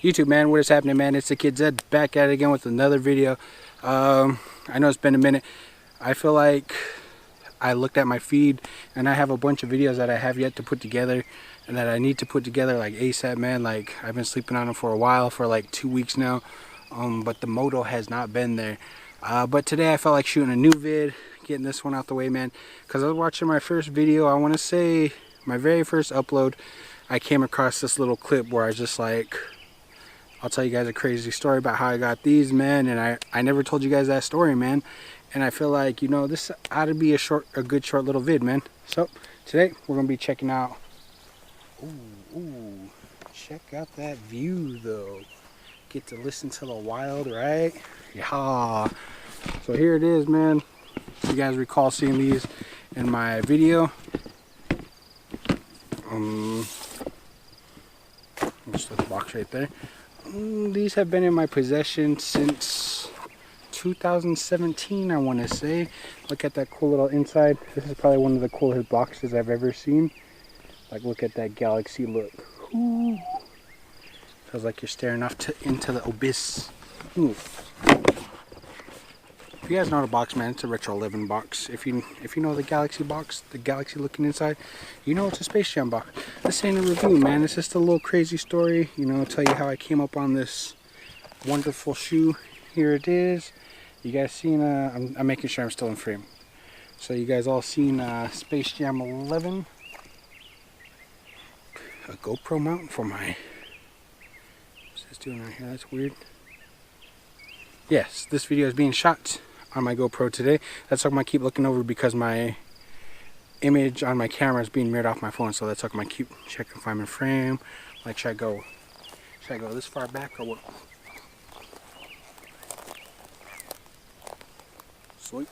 YouTube, man, what is happening, man? It's the Kid Zed back at it again with another video. I know it's been a minute. I feel like I looked at my feed and I have a bunch of videos that I have yet to put together and that I need to put together like ASAP, man. Like, I've been sleeping on them for a while, for like 2 weeks now, but the moto has not been there. But today I felt like shooting a new vid, getting this one out the way, man, because I was watching my first video. I want to say my very first upload, I came across this little clip where I was just like, I'll tell you guys a crazy story about how I got these, man, and I never told you guys that story, man. And I feel like, you know, this ought to be a good short little vid, man. So today we're gonna be checking out. Ooh, check out that view though. Get to listen to the wild, right? Yeah. So here it is, man. You guys recall seeing these in my video? Just the box right there. These have been in my possession since 2017, I want to say. Look at that cool little inside. This is probably one of the coolest boxes I've ever seen. Like, look at that galaxy look. Ooh. Feels like you're staring off into the abyss. Ooh. If you guys know the box, man, it's a Retro 11 box. If you know the Galaxy box, the Galaxy looking inside, you know it's a Space Jam box. This ain't a review, man. It's just a little crazy story. You know, I'll tell you how I came up on this wonderful shoe. Here it is. You guys seen? I'm making sure I'm still in frame. So you guys all seen Space Jam 11? A GoPro mount for my. What's this doing right here? That's weird. Yes, this video is being shot on my GoPro today. That's how I keep looking over because my image on my camera is being mirrored off my phone. So that's how I keep checking if I'm in frame. Like, should I go this far back or what? Sweet.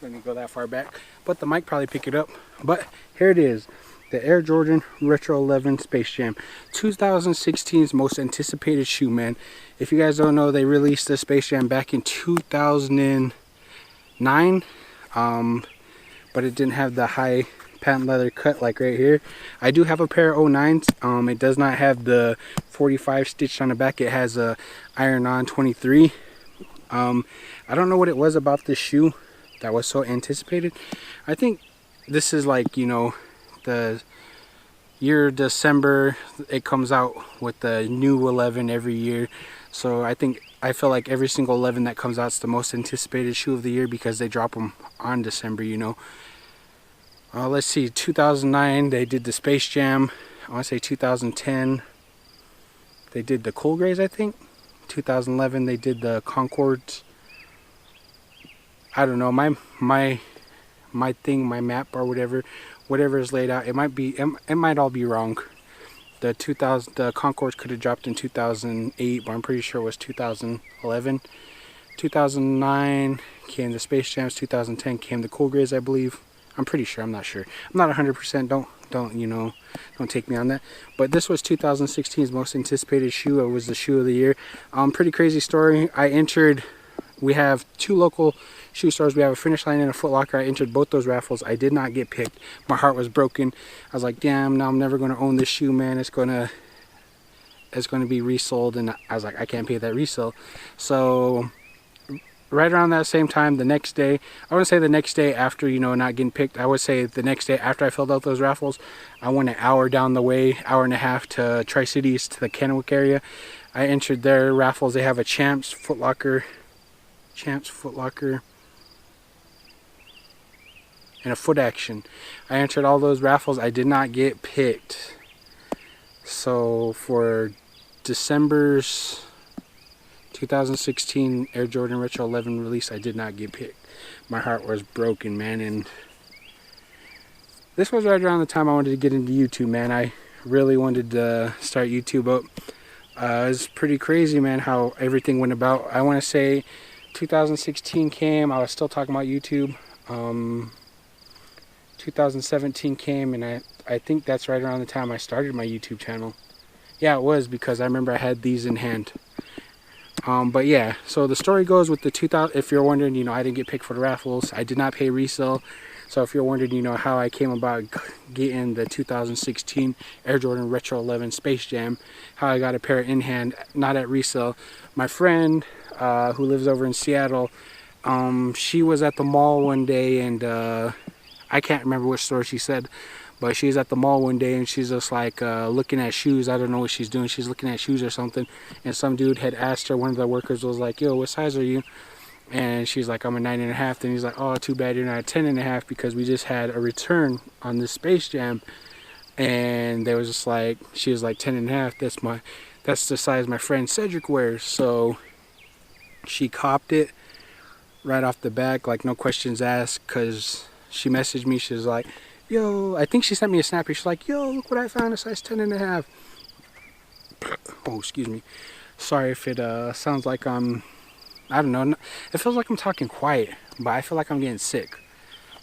Let me go that far back. But the mic probably pick it up. But here it is. The Air Jordan Retro 11 Space Jam, 2016's most anticipated shoe, man. If you guys don't know, they released the Space Jam back in 2009, but it didn't have the high patent leather cut like right here. I do have a pair of 09s. It does not have the 45 stitched on the back. It has a iron-on 23. I don't know what it was about this shoe that was so anticipated. I think this is like, you know, the year December, it comes out with the new 11 every year. So I feel like every single 11 that comes out is the most anticipated shoe of the year because they drop them on December, you know. Let's see, 2009 they did the Space Jam. I want to say 2010 they did the Cool Grays, I think. 2011 they did the Concords. I don't know, my thing, my map or whatever is laid out, it might all be wrong. The Concords could have dropped in 2008, but I'm pretty sure it was 2011. 2009 came the Space Jams. 2010 came the Cool Grays, I believe. I'm pretty sure. I'm not sure. I'm not 100%. Don't take me on that. But this was 2016's most anticipated shoe. It was the shoe of the year. Pretty crazy story. We have two local shoe stores. We have a Finish Line and a Foot Locker. I entered both those raffles. I did not get picked. My heart was broken. I was like, damn, now I'm never going to own this shoe, man. It's going to be resold. And I was like, I can't pay that resale. So right around that same time, the next day, I wouldn't say the next day after, you know, not getting picked. I would say the next day after I filled out those raffles, I went an hour down the way, hour and a half to Tri-Cities, to the Kennewick area. I entered their raffles. They have a Champs, Foot Locker, and a Foot Action. I entered all those raffles. I did not get picked. So for December's 2016 Air Jordan Retro 11 release, I did not get picked. My heart was broken, man. And this was right around the time I wanted to get into YouTube, man. I really wanted to start YouTube up. It was pretty crazy, man, how everything went about. I want to say 2016 came, I was still talking about YouTube. 2017 came, and I think that's right around the time I started my YouTube channel. Yeah, it was, because I remember I had these in hand. But yeah, so the story goes with the 2000, if you're wondering, you know, I didn't get picked for the raffles. I did not pay resale. So if you're wondering, you know, how I came about getting the 2016 Air Jordan Retro 11 Space Jam, how I got a pair in hand, not at resale. My friend who lives over in Seattle, she was at the mall one day, and I can't remember which store she said, but she's at the mall one day and she's just like looking at shoes. I don't know what she's doing. She's looking at shoes or something, and some dude had asked her, one of the workers was like, yo, what size are you? And she's like, I'm a 9.5. Then he's like, oh, too bad you're not a 10.5, because we just had a return on this Space Jam. And they was just like, she was like, 10.5, that's the size my friend Cedric wears. So she copped it right off the back, like no questions asked, because she messaged me. She was like, yo, I think she sent me a snap. She's like, yo, look what I found, a size 10.5. Oh, excuse me. Sorry if it sounds like I don't know. It feels like I'm talking quiet, but I feel like I'm getting sick.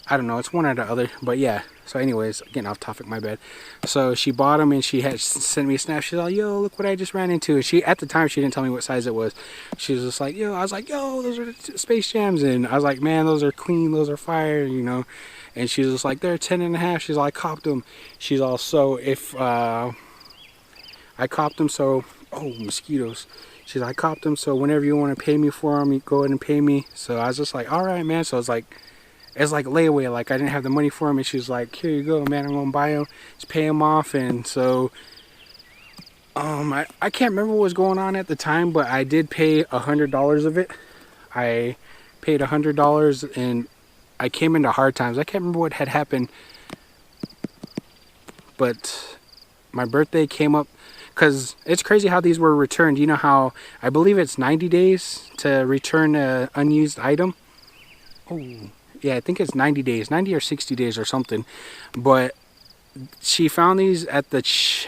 I don't know. It's one or the other. But yeah. So anyways, getting off topic, my bad. So she bought them and she had sent me a snap. She's like, yo, look what I just ran into. And she, at the time, she didn't tell me what size it was. She was just like, yo, I was like, yo, those are Space Jams. And I was like, man, those are clean. Those are fire, you know. And she's just like, they're 10.5. She's like, I copped them. She's all, so if I copped them, so, oh, mosquitoes. She's like, I copped them, so whenever you want to pay me for them, you go ahead and pay me. So I was just like, all right, man. So it's like layaway. Like, I didn't have the money for them, and she's like, here you go, man. I'm gonna buy them, just pay them off. And so I can't remember what was going on at the time, but I did pay $100 of it. I paid $100, and I came into hard times. I can't remember what had happened, but my birthday came up. Because it's crazy how these were returned. You know how I believe it's 90 days to return an unused item? Oh, yeah, I think it's 90 days, 90 or 60 days or something. But she found these at the,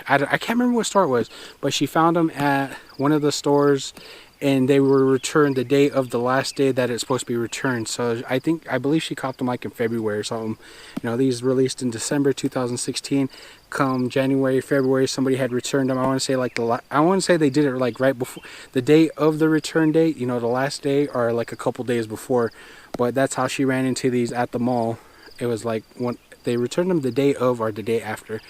I can't remember what store it was, but she found them at one of the stores, and they were returned the day of the last day that it's supposed to be returned. So I believe she copped them like in February or something. You know, these released in December 2016. Come January, February, somebody had returned them. I want to say like I want to say they did it like right before the day of the return date. You know, the last day, or like a couple days before. But that's how she ran into these at the mall. It was like when they returned them the day of or the day after.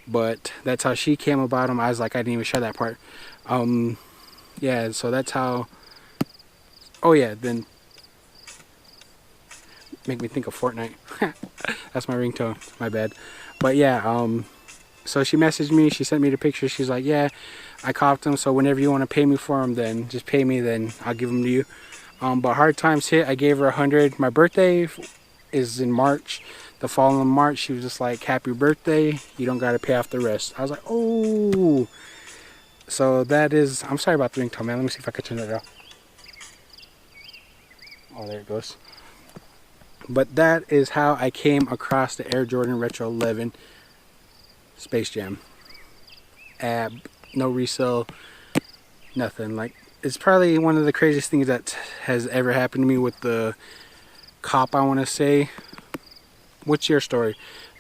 But that's how she came about them. I was like, I didn't even share that part. Yeah, so that's how. Oh yeah, then make me think of Fortnite. That's my ringtone. My bad. But yeah, so she messaged me. She sent me the picture. She's like, yeah, I copped them. So whenever you want to pay me for them, then just pay me. Then I'll give them to you. But hard times hit. I gave her 100. My birthday is in March. The following March, she was just like, happy birthday. You don't got to pay off the rest. I was like, oh. So that is, I'm sorry about the ringtone, man. Let me see if I can turn it off. Oh, there it goes. But that is how I came across the Air Jordan Retro 11 Space Jam. No resale, nothing. Like, it's probably one of the craziest things that has ever happened to me with the cop, I want to say. What's your story?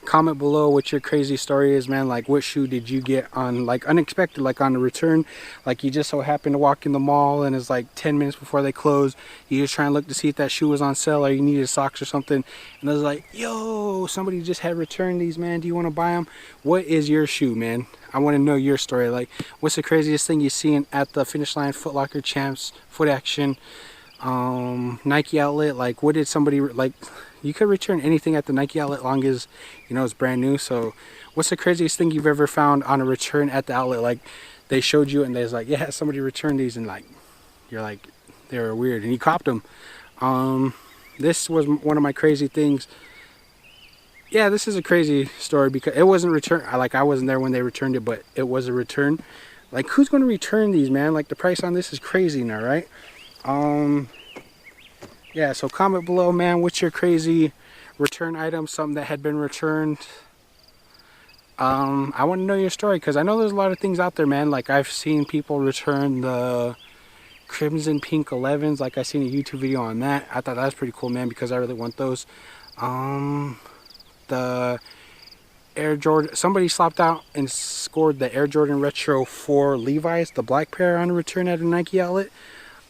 Comment below what your crazy story is, man. Like, what shoe did you get on, like, unexpected, like on the return? Like, you just so happened to walk in the mall and it's like 10 minutes before they close. You just trying to look to see if that shoe was on sale, or you needed socks or something, and it was like, yo, somebody just had returned these, man. Do you want to buy them? What is your shoe, man? I want to know your story. Like, what's the craziest thing you seen at the Finish Line, Foot Locker, Champs, Foot Action, Nike outlet? Like, what did somebody, like, you could return anything at the Nike outlet long as, you know, it's brand new. So what's the craziest thing you've ever found on a return at the outlet? Like, they showed you and there's like, yeah, somebody returned these, and like, you're like, they were weird, and you copped them. This was one of my crazy things. Yeah, this is a crazy story because it wasn't returned. I wasn't there when they returned it, but it was a return. Like, who's going to return these, man? Like, the price on this is crazy now, right? Yeah, so comment below, man, what's your crazy return item, something that had been returned. I want to know your story, because I know there's a lot of things out there, man. Like, I've seen people return the crimson pink 11s. Like, I seen a YouTube video on that. I thought that was pretty cool, man, because I really want those. The Air Jordan, somebody slopped out and scored the Air Jordan Retro 4 Levi's, the black pair, on a return at a Nike outlet.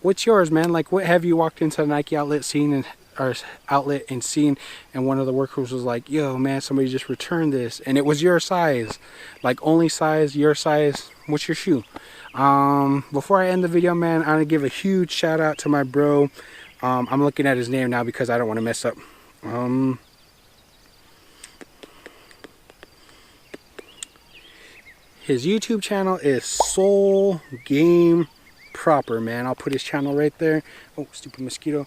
What's yours, man? Like, what have you walked into a Nike outlet seen, and our outlet and seen, and one of the workers was like, yo man, somebody just returned this, and it was your size, like only size, your size. What's your shoe? Before I end the video, man, I'm gonna give a huge shout out to my bro. I'm looking at his name now because I don't want to mess up. His YouTube channel is Soul Game Proper, man. I'll put his channel right there. Oh, stupid mosquito.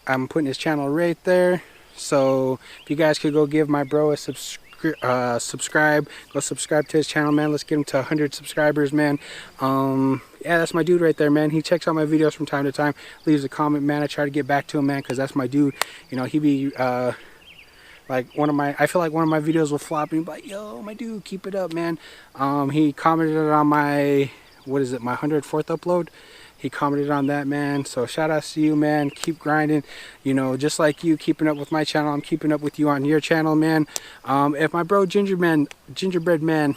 I'm putting his channel right there. So if you guys could go give my bro a subscribe, go subscribe to his channel, man. Let's get him to 100 subscribers, man. Yeah, that's my dude right there, man. He checks out my videos from time to time, leaves a comment, man. I try to get back to him, man, because that's my dude. You know, he be like I feel like one of my videos will flop and be like, yo, my dude, keep it up, man. He commented on my, what is it, my 104th upload. He commented on that, man. So shout out to you, man. Keep grinding. You know, just like you keeping up with my channel, I'm keeping up with you on your channel, man. If my bro Gingerbread Man,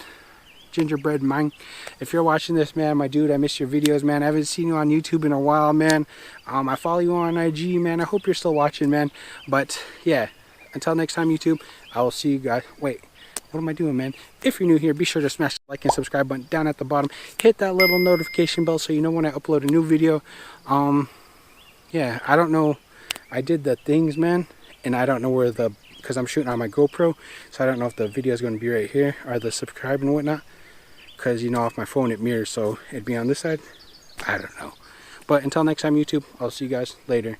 if you're watching this, man, my dude, I miss your videos, man. I haven't seen you on YouTube in a while, man. I follow you on IG, man. I hope you're still watching, man. But yeah, until next time, YouTube, I will see you guys. Wait, what am I doing, man? If you're new here, be sure to smash the like and subscribe button down at the bottom. Hit that little notification bell so you know when I upload a new video. Yeah, I don't know. I did the things, man, and I don't know where because I'm shooting on my GoPro, so I don't know if the video is going to be right here or the subscribe and whatnot. Because, you know, off my phone it mirrors, so it'd be on this side. I don't know. But until next time, YouTube, I'll see you guys later.